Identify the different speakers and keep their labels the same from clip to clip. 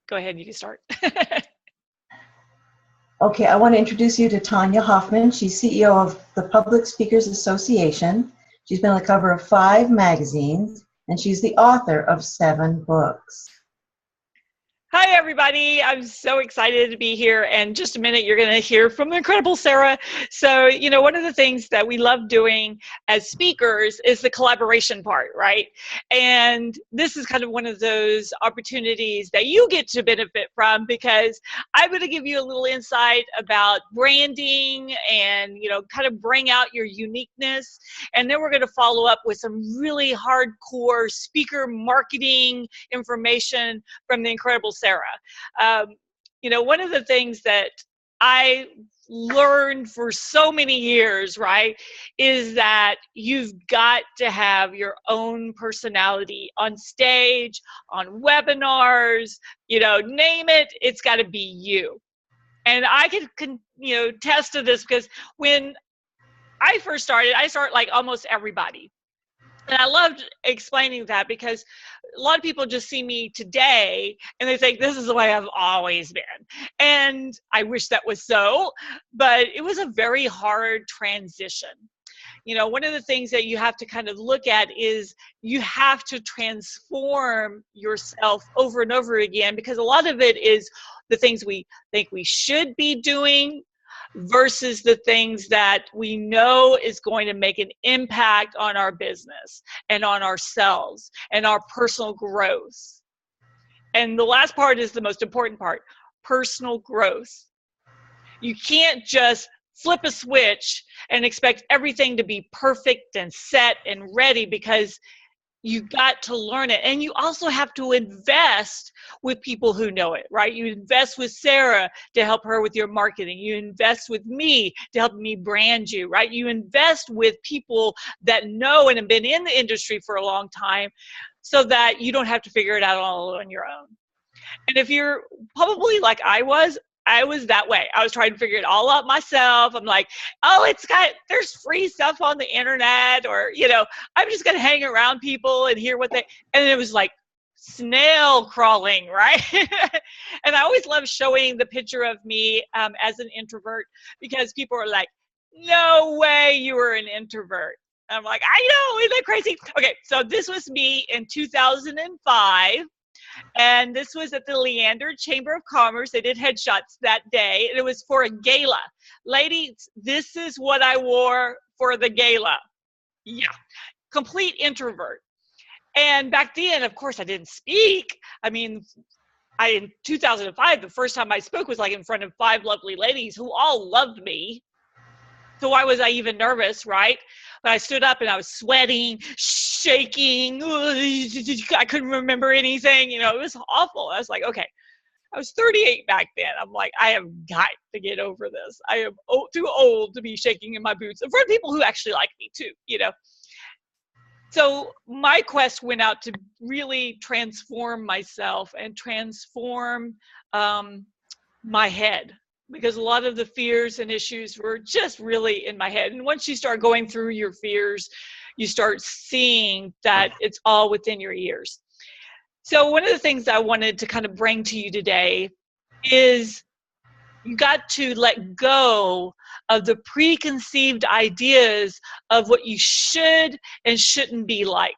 Speaker 1: go ahead, you can start.
Speaker 2: Okay, I want to introduce you to Tonya Hofmann. She's CEO of the Public Speakers Association. She's been on the cover of 5 magazines, and she's the author of 7 books.
Speaker 1: Hi, everybody. I'm so excited to be here. And just a minute, you're going to hear from the incredible Sarah. So, you know, one of the things that we love doing as speakers is the collaboration part, right? And this is kind of one of those opportunities that you get to benefit from, because I'm going to give you a little insight about branding and, you know, kind of bring out your uniqueness. And then we're going to follow up with some really hardcore speaker marketing information from the incredible Sarah. You know, one of the things that I learned for so many years, right, is that you've got to have your own personality on stage, on webinars, you know, name it, it's got to be you. And I can, you know, attest to this, because when I first started, I started like almost everybody. And I loved explaining that, because a lot of people just see me today and they think this is the way I've always been. And I wish that was so, but it was a very hard transition. You know, one of the things that you have to kind of look at is you have to transform yourself over and over again, because a lot of it is the things we think we should be doing versus the things that we know is going to make an impact on our business and on ourselves and our personal growth. And the last part is the most important part, personal growth. You can't just flip a switch and expect everything to be perfect and set and ready, because you got to learn it. And you also have to invest with people who know it, right? You invest with Sarah to help her with your marketing. You invest with me to help me brand you, right? You invest with people that know and have been in the industry for a long time, so that you don't have to figure it out all on your own. And if you're probably like I was that way. I was trying to figure it all out myself. I'm like, oh, there's free stuff on the internet, or, you know, I'm just going to hang around people and hear what and it was like snail crawling, right? And I always love showing the picture of me as an introvert, because people are like, no way you were an introvert. I'm like, I know, isn't that crazy? Okay, so this was me in 2005. And this was at the Leander Chamber of Commerce. They did headshots that day, and it was for a gala. Ladies, this is what I wore for the gala. Yeah, complete introvert. And back then, of course, I didn't speak. I mean, in 2005, the first time I spoke was like in front of 5 lovely ladies who all loved me. So why was I even nervous, right? But I stood up and I was sweating, shaking. I couldn't remember anything. You know, it was awful. I was like, okay. I was 38 back then. I'm like, I have got to get over this. I am too old to be shaking in my boots. And for people who actually like me too, you know. So my quest went out to really transform myself and transform my head, because a lot of the fears and issues were just really in my head. And once you start going through your fears, you start seeing that it's all within your ears. So one of the things I wanted to kind of bring to you today is you got to let go of the preconceived ideas of what you should and shouldn't be like.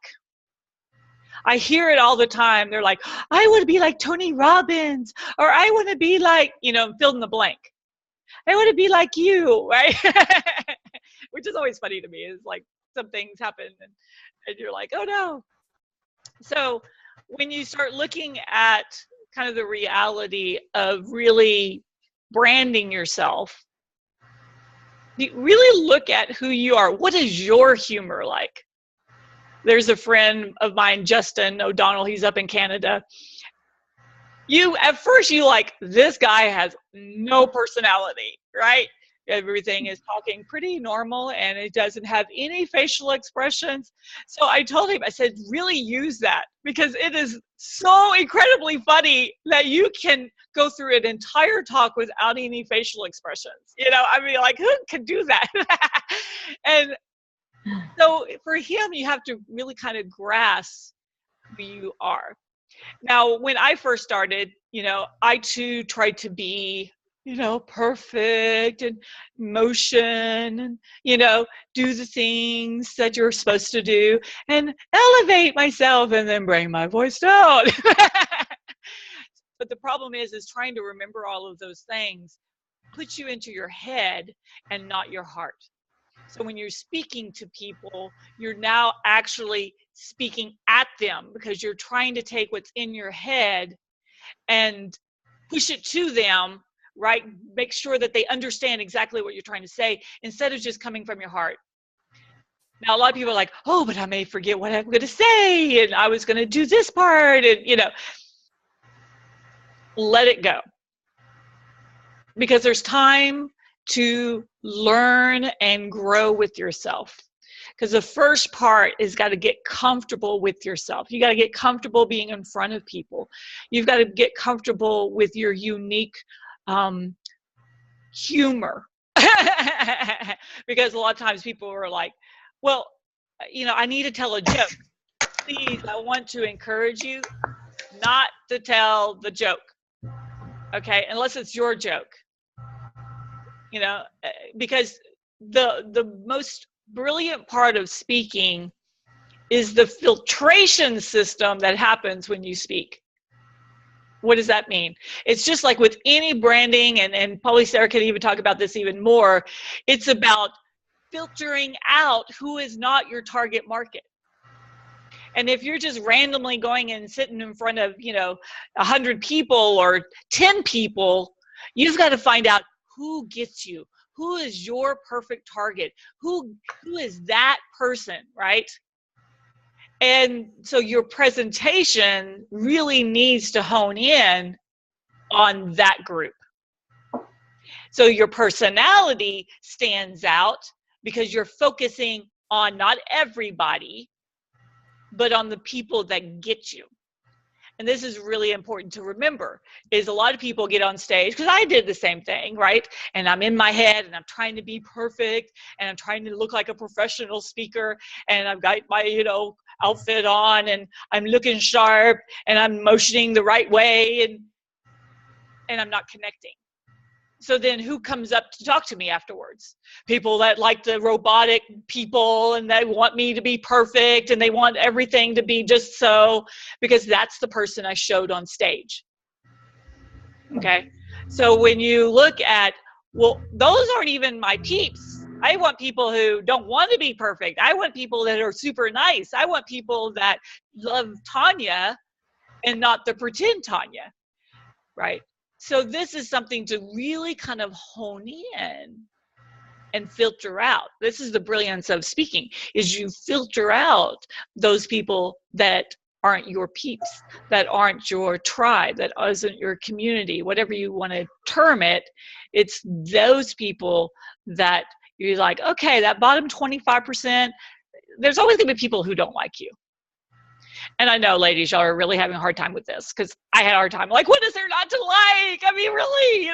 Speaker 1: I hear it all the time. They're like, I want to be like Tony Robbins, or I want to be like, you know, fill in the blank. I want to be like you, right? Which is always funny to me. Is like some things happen and you're like, oh no. So when you start looking at kind of the reality of really branding yourself, you really look at who you are. What is your humor like? There's a friend of mine, Justin O'Donnell, he's up in Canada. At first you like, this guy has no personality, right? Everything is talking pretty normal and it doesn't have any facial expressions. So I told him, I said, really use that, because it is so incredibly funny that you can go through an entire talk without any facial expressions. You know, I mean, like, who can do that? And so for him, you have to really kind of grasp who you are. Now, when I first started, I too tried to be, perfect and motion and, do the things that you're supposed to do and elevate myself and then bring my voice down. But the problem is trying to remember all of those things puts you into your head and not your heart. So when you're speaking to people, you're now actually speaking at them because you're trying to take what's in your head and push it to them, right? Make sure that they understand exactly what you're trying to say instead of just coming from your heart. Now, a lot of people are like, oh, but I may forget what I'm going to say, and I was going to do this part, and, let it go. Because there's time to learn and grow with yourself. Because the first part is got to get comfortable with yourself. You got to get comfortable being in front of people. You've got to get comfortable with your unique humor. Because a lot of times people are like, well, I need to tell a joke. Please, I want to encourage you not to tell the joke. Okay, unless it's your joke. Because the most brilliant part of speaking is the filtration system that happens when you speak. What does that mean? It's just like with any branding, and probably Sarah could even talk about this even more. It's about filtering out who is not your target market. And if you're just randomly going and sitting in front of, 100 people or 10 people, you've got to find out who gets you, who is your perfect target, who is that person, right? And so your presentation really needs to hone in on that group. So your personality stands out because you're focusing on not everybody, but on the people that get you. And this is really important to remember, is a lot of people get on stage, because I did the same thing, right? And I'm in my head and I'm trying to be perfect and I'm trying to look like a professional speaker and I've got my, outfit on and I'm looking sharp and I'm motioning the right way and I'm not connecting. So then who comes up to talk to me afterwards? People that like the robotic people and they want me to be perfect and they want everything to be just so, because that's the person I showed on stage. Okay. So when you look at, well, those aren't even my peeps. I want people who don't want to be perfect. I want people that are super nice. I want people that love Tonya and not the pretend Tonya, right? So this is something to really kind of hone in and filter out. This is the brilliance of speaking, is you filter out those people that aren't your peeps, that aren't your tribe, that isn't your community, whatever you want to term it. It's those people that you're like, okay, that bottom 25%, there's always going to be people who don't like you. And I know, ladies, y'all are really having a hard time with this because I had a hard time. Like, what is there not to like? I mean, really,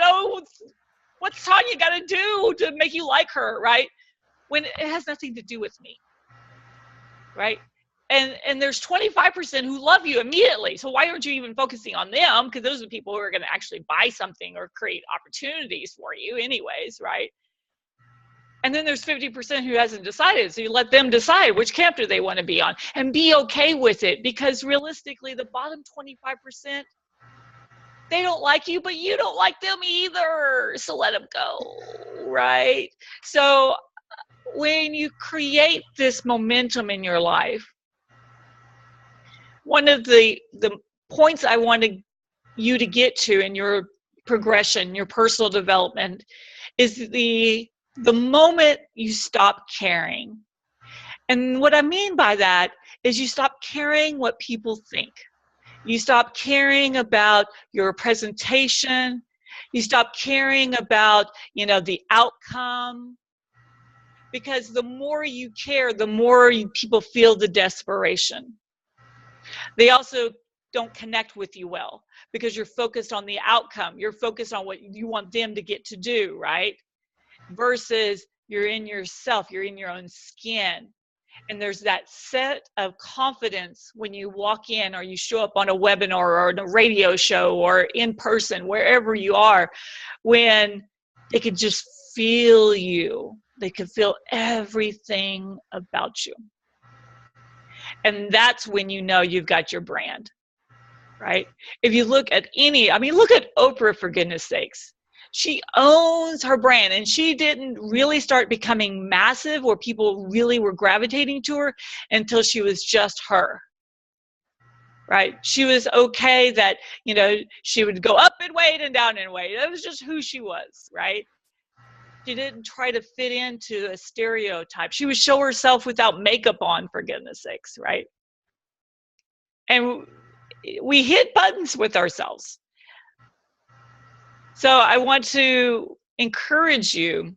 Speaker 1: what's Tonya got to do to make you like her, right? When it has nothing to do with me, right? And there's 25% who love you immediately. So why aren't you even focusing on them? Because those are the people who are going to actually buy something or create opportunities for you anyways, right? And then there's 50% who hasn't decided. So you let them decide which camp do they want to be on and be okay with it, because realistically, the bottom 25%, they don't like you, but you don't like them either. So let them go, right? So when you create this momentum in your life, one of the points I wanted you to get to in your progression, your personal development, is the moment you stop caring. And what I mean by that is you stop caring what people think. You stop caring about your presentation. You stop caring about, the outcome. Because the more you care, the more people feel the desperation. They also don't connect with you well because you're focused on the outcome. You're focused on what you want them to get to do, right? Versus you're in yourself, you're in your own skin. And there's that set of confidence when you walk in or you show up on a webinar or on a radio show or in person, wherever you are, when they could just feel you. They could feel everything about you. And that's when you know you've got your brand, right? If you look at look at Oprah, for goodness sakes. She owns her brand, and she didn't really start becoming massive where people really were gravitating to her until she was just her, right? She was okay that, she would go up in weight and down in weight. That was just who she was, right? She didn't try to fit into a stereotype. She would show herself without makeup on, for goodness sakes, right? And we hit buttons with ourselves. So I want to encourage you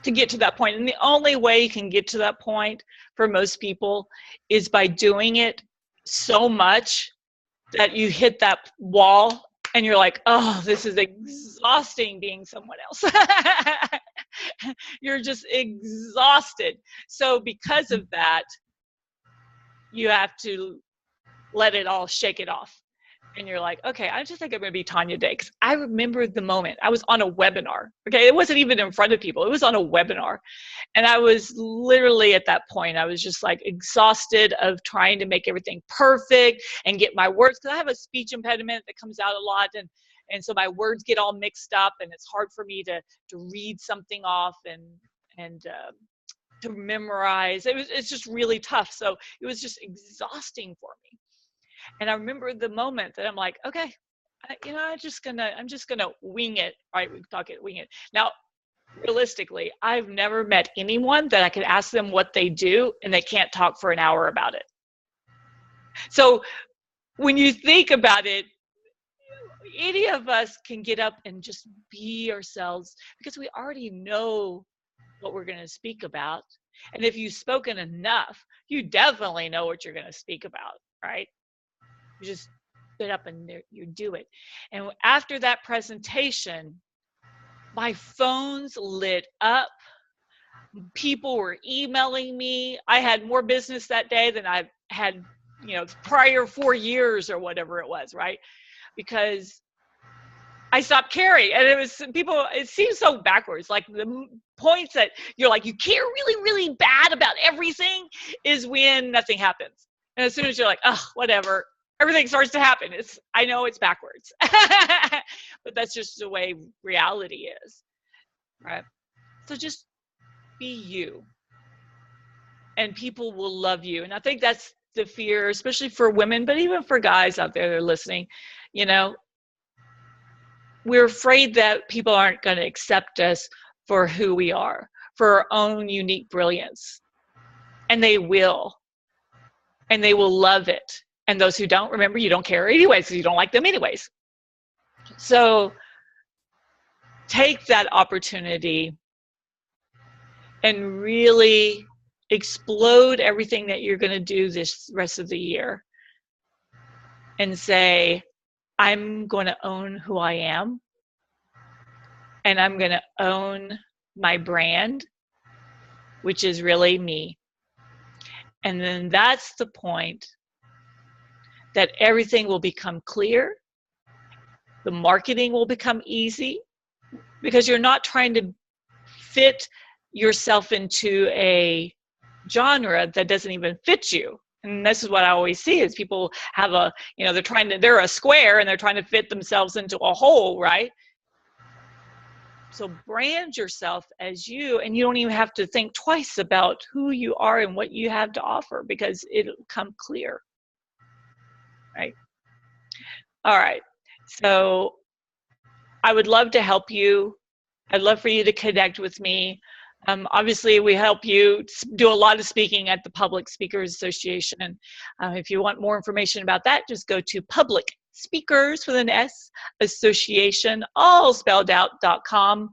Speaker 1: to get to that point. And the only way you can get to that point for most people is by doing it so much that you hit that wall and you're like, oh, this is exhausting being someone else. You're just exhausted. So because of that, you have to let it all, shake it off. And you're like, okay, I just think I'm going to be Tonya today. Because I remember the moment I was on a webinar. Okay, it wasn't even in front of people. It was on a webinar. And I was literally at that point, I was just like exhausted of trying to make everything perfect and get my words. Because I have a speech impediment that comes out a lot. And so my words get all mixed up. And it's hard for me to read something off and to memorize. It's just really tough. So it was just exhausting for me. And I remember the moment that I'm like, okay, I'm just gonna wing it. All right, we talk it, wing it. Now, realistically, I've never met anyone that I could ask them what they do and they can't talk for an hour about it. So when you think about it, any of us can get up and just be ourselves because we already know what we're going to speak about. And if you've spoken enough, you definitely know what you're going to speak about, right? You just get up and you do it. And after that presentation, my phones lit up. People were emailing me. I had more business that day than I've had, prior 4 years or whatever it was, right? Because I stopped caring. And it seems so backwards. Like the points that you're like, you care really, really bad about everything is when nothing happens. And as soon as you're like, oh, whatever, everything starts to happen. I know it's backwards, but that's just the way reality is, right? So just be you, and people will love you. And I think that's the fear, especially for women, but even for guys out there that are listening. We're afraid that people aren't going to accept us for who we are, for our own unique brilliance, and they will, and they will love it. And those who don't, remember, you don't care anyways, because you don't like them anyways. So take that opportunity and really explode everything that you're going to do this rest of the year and say, I'm going to own who I am, and I'm going to own my brand, which is really me. And then that's the point that everything will become clear. The marketing will become easy because you're not trying to fit yourself into a genre that doesn't even fit you. And this is what I always see is people have they're a square and they're trying to fit themselves into a hole, right? So brand yourself as you, and you don't even have to think twice about who you are and what you have to offer because it'll come clear. Right. All right. So I would love to help you. I'd love for you to connect with me. Obviously, we help you do a lot of speaking at the Public Speakers Association. If you want more information about that, just go to Public Speakers with an S, Association, all spelled out.com.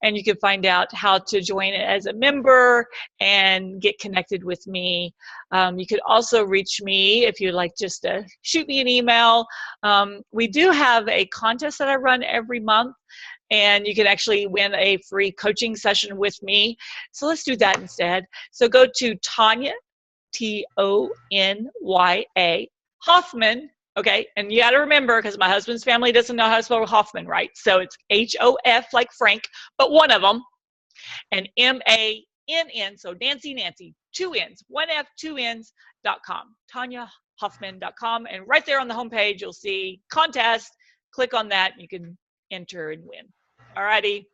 Speaker 1: And you can find out how to join it as a member and get connected with me. You could also reach me if you'd like just to shoot me an email. We do have a contest that I run every month. and you can actually win a free coaching session with me. So let's do that instead. So go to Tonya, Tonya Hofmann. Okay, and you got to remember, because my husband's family doesn't know how to spell Hoffman right, so it's Hof like Frank, but one of them, and Mann, so Nancy, two N's, one F, two N's.com, TonyaHofmann.com, and right there on the homepage, you'll see contest. Click on that, and you can enter and win. All righty.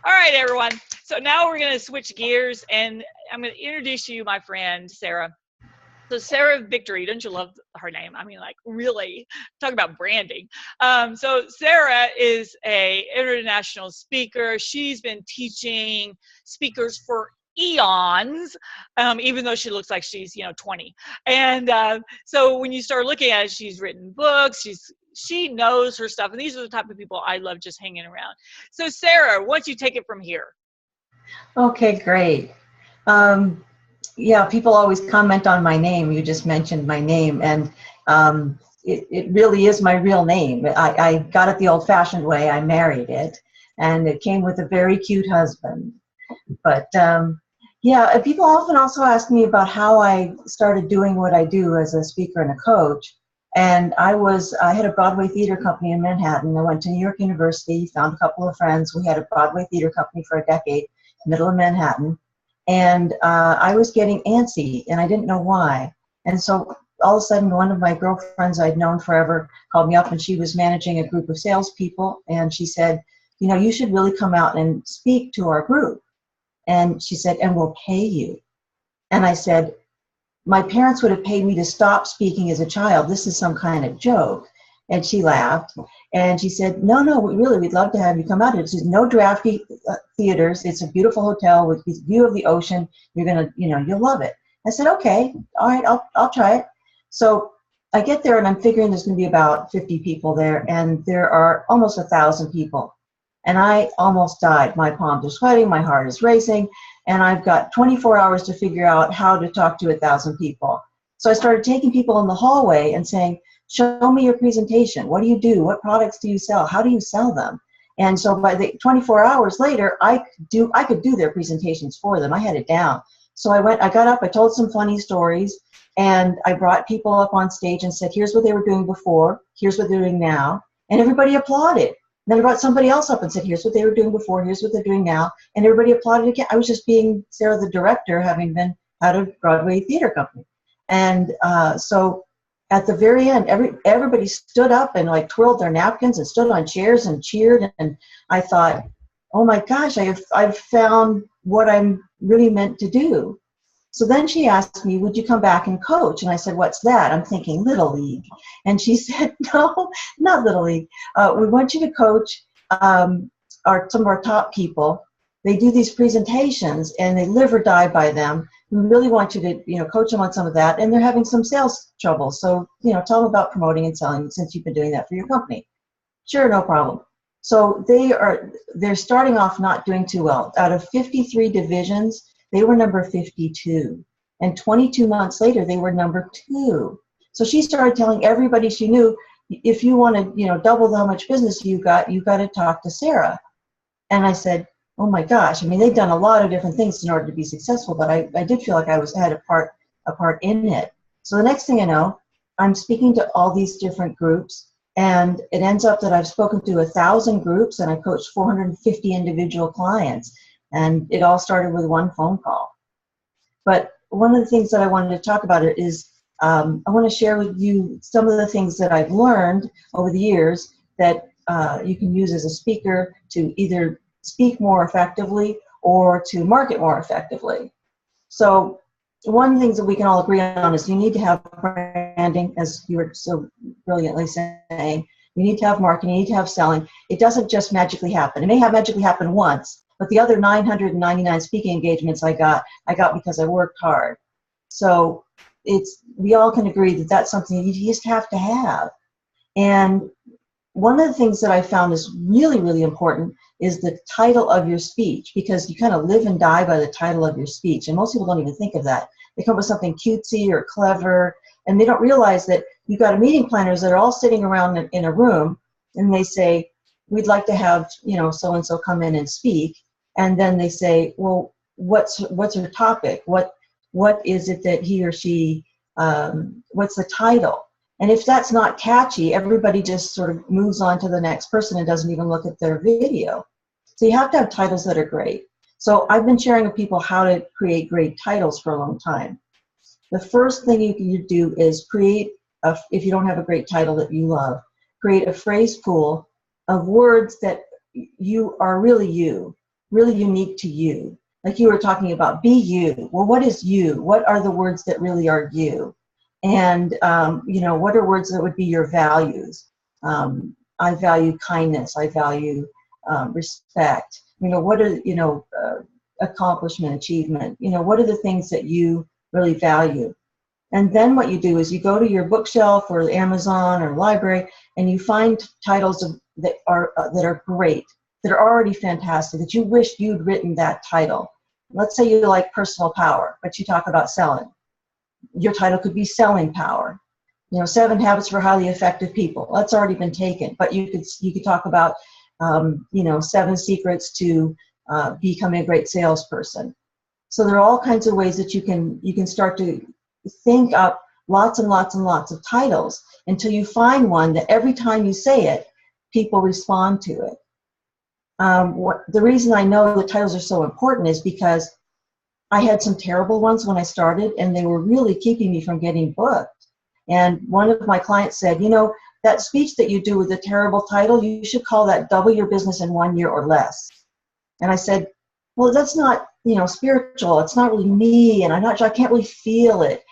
Speaker 1: All right, everyone. So now we're going to switch gears, and I'm going to introduce you, my friend, Sarah. So Sarah Victory, don't you love her name? I mean, like, really, talk about branding. So Sarah is a international speaker. She's been teaching speakers for eons, even though she looks like she's 20. And so when you start looking at it, she's written books. She knows her stuff, and these are the type of people I love just hanging around. So Sarah, why don't you take it from here?
Speaker 2: Okay, great. Yeah, people always comment on my name. You just mentioned my name, and it really is my real name. I got it the old-fashioned way. I married it, and it came with a very cute husband. But yeah, people often also ask me about how I started doing what I do as a speaker and a coach. And I had a Broadway theater company in Manhattan. I went to New York University, found a couple of friends. We had a Broadway theater company for a decade, middle of Manhattan. And I was getting antsy, and I didn't know why. And so all of a sudden, one of my girlfriends I'd known forever called me up, and she was managing a group of salespeople. And she said, you should really come out and speak to our group. And she said, and we'll pay you. And I said, my parents would have paid me to stop speaking as a child. This is some kind of joke. And she laughed. And she said, no, we'd love to have you come out. It's just no drafty theaters. It's a beautiful hotel with this view of the ocean. You're going to, you'll love it. I said, okay, all right, I'll try it. So I get there, and I'm figuring there's going to be about 50 people there. And there are almost 1,000 people. And I almost died. My palms are sweating. My heart is racing. And I've got 24 hours to figure out how to talk to 1,000 people. So I started taking people in the hallway and saying, show me your presentation. What do you do? What products do you sell? How do you sell them? And so by the 24 hours later, I could do their presentations for them. I had it down. So I got up, I told some funny stories, and I brought people up on stage and said, here's what they were doing before, here's what they're doing now. And everybody applauded. Then I brought somebody else up and said, here's what they were doing before, here's what they're doing now. And everybody applauded again. I was just being Sarah the director, having been out of Broadway theater company. And so at the very end, everybody stood up and like twirled their napkins and stood on chairs and cheered. And I thought, oh my gosh, I've found what I'm really meant to do. So then she asked me, would you come back and coach? And I said, what's that? I'm thinking Little League. And she said, no, not Little League. We want you to coach some of our top people. They do these presentations and they live or die by them. We really want you to, coach them on some of that. And they're having some sales trouble. So, tell them about promoting and selling since you've been doing that for your company. Sure, no problem. So they're starting off not doing too well. Out of 53 divisions, they were number 52. And 22 months later, they were number 2. So she started telling everybody she knew, if you want to, double how much business you got to talk to Sarah. And I said, oh my gosh, I mean, they've done a lot of different things in order to be successful, but I did feel like I had a part in it. So the next thing I know, I'm speaking to all these different groups, and it ends up that I've spoken to 1,000 groups, and I coached 450 individual clients, and it all started with one phone call. But one of the things that I wanted to talk about is I want to share with you some of the things that I've learned over the years that you can use as a speaker to either speak more effectively or to market more effectively. So one of the things that we can all agree on is you need to have branding, as you were so brilliantly saying. You need to have marketing, you need to have selling. It doesn't just magically happen. It may have magically happen once, but the other 999 speaking engagements I got because I worked hard. So we all can agree that that's something you just have to have. And one of the things that I found is really, really important is the title of your speech, because you kind of live and die by the title of your speech. And most people don't even think of that. They come up with something cutesy or clever, and they don't realize that you've got meeting planners that are all sitting around in a room, and they say, we'd like to have, so-and-so come in and speak. And then they say, well, what's her topic? What is it that he or she, what's the title? And if that's not catchy, everybody just sort of moves on to the next person and doesn't even look at their video. So you have to have titles that are great. So I've been sharing with people how to create great titles for a long time. The first thing you do is create, if you don't have a great title that you love, create a phrase pool of words that you are really unique to you. Like you were talking about, be you. Well, what is you? What are the words that really are you? And, what are words that would be your values? I value kindness. I value respect. What are, accomplishment, achievement? What are the things that you really value? And then what you do is you go to your bookshelf or Amazon or library and you find titles that are great, that are already fantastic, that you wish you'd written that title. Let's say you like personal power, but you talk about selling. Your title could be Selling Power. 7 Habits for Highly Effective People. That's already been taken, but you could talk about 7 secrets to becoming a great salesperson. So there are all kinds of ways that you can start to think up lots and lots and lots of titles until you find one that every time you say it, people respond to it. The reason I know the titles are so important is because I had some terrible ones when I started, and they were really keeping me from getting booked. And one of my clients said, that speech that you do with a terrible title, you should call that Double Your Business in 1 Year or Less. And I said, well, that's not, spiritual. It's not really me, and I can't really feel it.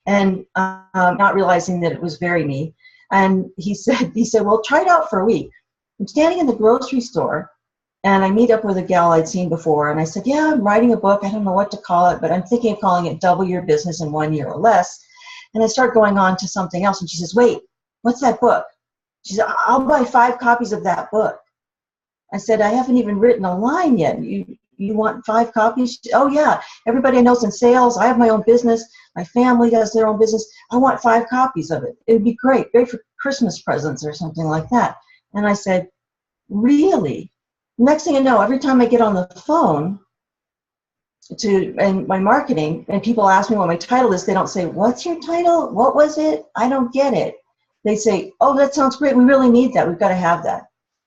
Speaker 2: And not realizing that it was very me. And he said, well, try it out for a week. I'm standing in the grocery store, and I meet up with a gal I'd seen before, and I said, yeah, I'm writing a book. I don't know what to call it, but I'm thinking of calling it Double Your Business in 1 Year or Less. And I start going on to something else, and she says, wait, what's that book? She said, I'll buy 5 copies of that book. I said, I haven't even written a line yet. You want 5 copies? Oh, yeah. Everybody I know's in sales. I have my own business. My family has their own business. I want 5 copies of it. It would be great for Christmas presents or something like that. And I said, really? Next thing I know, every time I get on the phone and my marketing, and people ask me what my title is, they don't say, what's your title? What was it? I don't get it. They say, oh, that sounds great. We really need that. We've got to have that.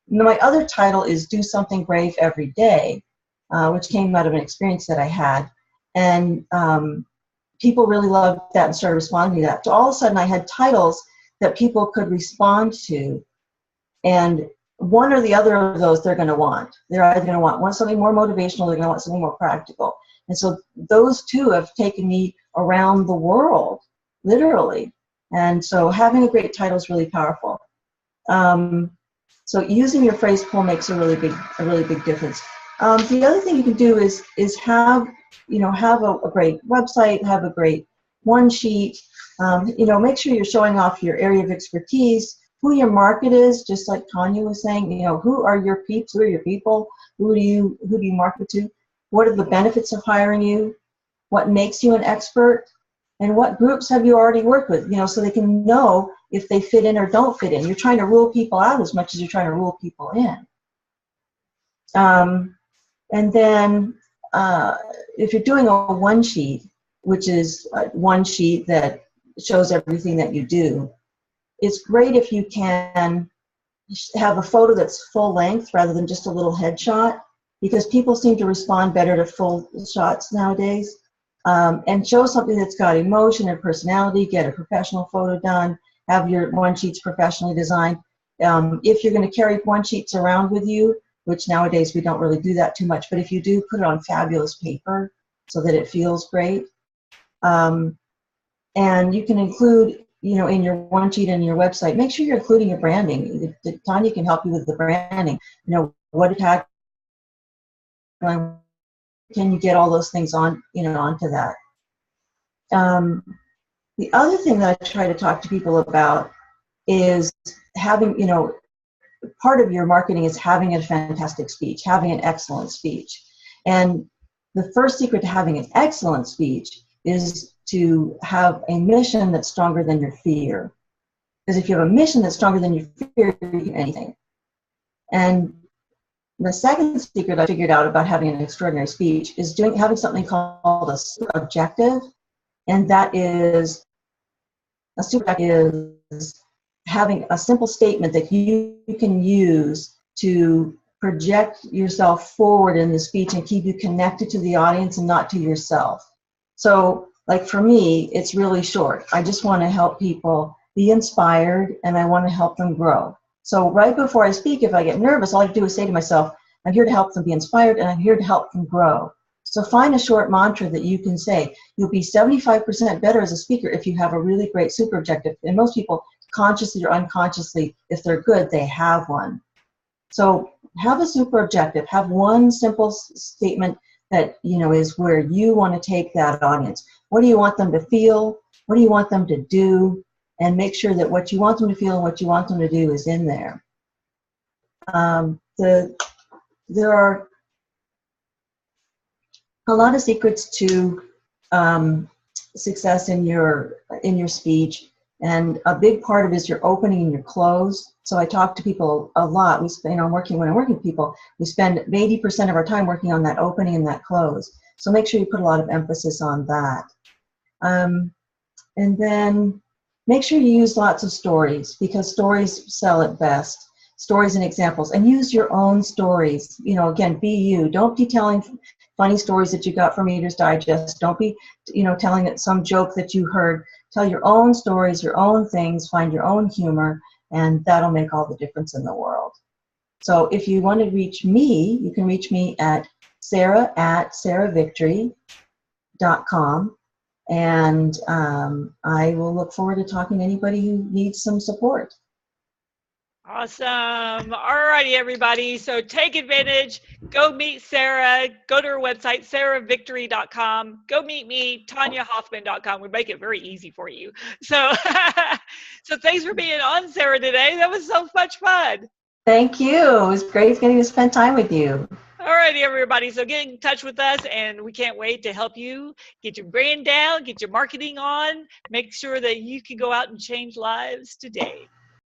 Speaker 2: My other title is Do Something Brave Every Day, which came out of an experience that I had. And people really loved that and started responding to that. So all of a sudden I had titles that people could respond to, and one or the other of those they're going to want. They're either going to want something more motivational, they're going to want something more practical. And so those two have taken me around the world, literally. And so having a great title is really powerful. So using your phrase pool makes a really big difference. The other thing you can do is have a great website, have a great one sheet. Make sure you're showing off your area of expertise, who your market is, just like Tonya was saying. Who are your peeps? Who are your people? Who do you market to? What are the benefits of hiring you? What makes you an expert? And what groups have you already worked with? So they can know if they fit in or don't fit in. You're trying to rule people out as much as you're trying to rule people in. And then if you're doing a one sheet, which is one sheet that shows everything that you do, it's great if you can have a photo that's full length rather than just a little headshot, because people seem to respond better to full shots nowadays. And show something that's got emotion and personality. Get a professional photo done. Have your one sheets professionally designed. If you're going to carry one sheets around with you, which nowadays we don't really do that too much, but if you do, put it on fabulous paper so that it feels great. And you can include, in your one sheet and your website, make sure you're including your branding. Tonya can help you with the branding. What tag can you get all those things on, onto that. The other thing that I try to talk to people about is having, part of your marketing is having a fantastic speech, having an excellent speech. And the first secret to having an excellent speech is to have a mission that's stronger than your fear. Because if you have a mission that's stronger than your fear, you can do anything. And the second secret I figured out about having an extraordinary speech is having something called a super objective, and that is a super objective is having a simple statement that you can use to project yourself forward in the speech and keep you connected to the audience and not to yourself. So, like for me, it's really short. I just want to help people be inspired, and I want to help them grow. So right before I speak, if I get nervous, all I do is say to myself, I'm here to help them be inspired, and I'm here to help them grow. So find a short mantra that you can say. You'll be 75% better as a speaker if you have a really great super objective. And most people, consciously or unconsciously, if they're good, they have one. So have a super objective. Have one simple statement that is where you want to take that audience. What do you want them to feel? What do you want them to do? And make sure that what you want them to feel and what you want them to do is in there. There are a lot of secrets to success in your speech, and a big part of it is your opening and your close. So I talk to people a lot. When I'm working with people, we spend 80% of our time working on that opening and that close. So make sure you put a lot of emphasis on that. And then make sure you use lots of stories, because stories sell at best. Stories and examples, and use your own stories. Again, be you. Don't be telling funny stories that you got from Reader's Digest. Don't be, telling it some joke that you heard. Tell your own stories, your own things, find your own humor, and that'll make all the difference in the world. So if you want to reach me, you can reach me at sarah@sarahvictory.com, and I will look forward to talking to anybody who needs some support.
Speaker 1: Awesome. All righty, everybody. So take advantage. Go meet Sarah. Go to her website, sarahvictory.com. Go meet me, TonyaHofmann.com. We make it very easy for you. So, so thanks for being on, Sarah, today. That was so much fun.
Speaker 2: Thank you. It was great getting to spend time with you.
Speaker 1: All righty, everybody. So get in touch with us, and we can't wait to help you get your brand down, get your marketing on, make sure that you can go out and change lives today.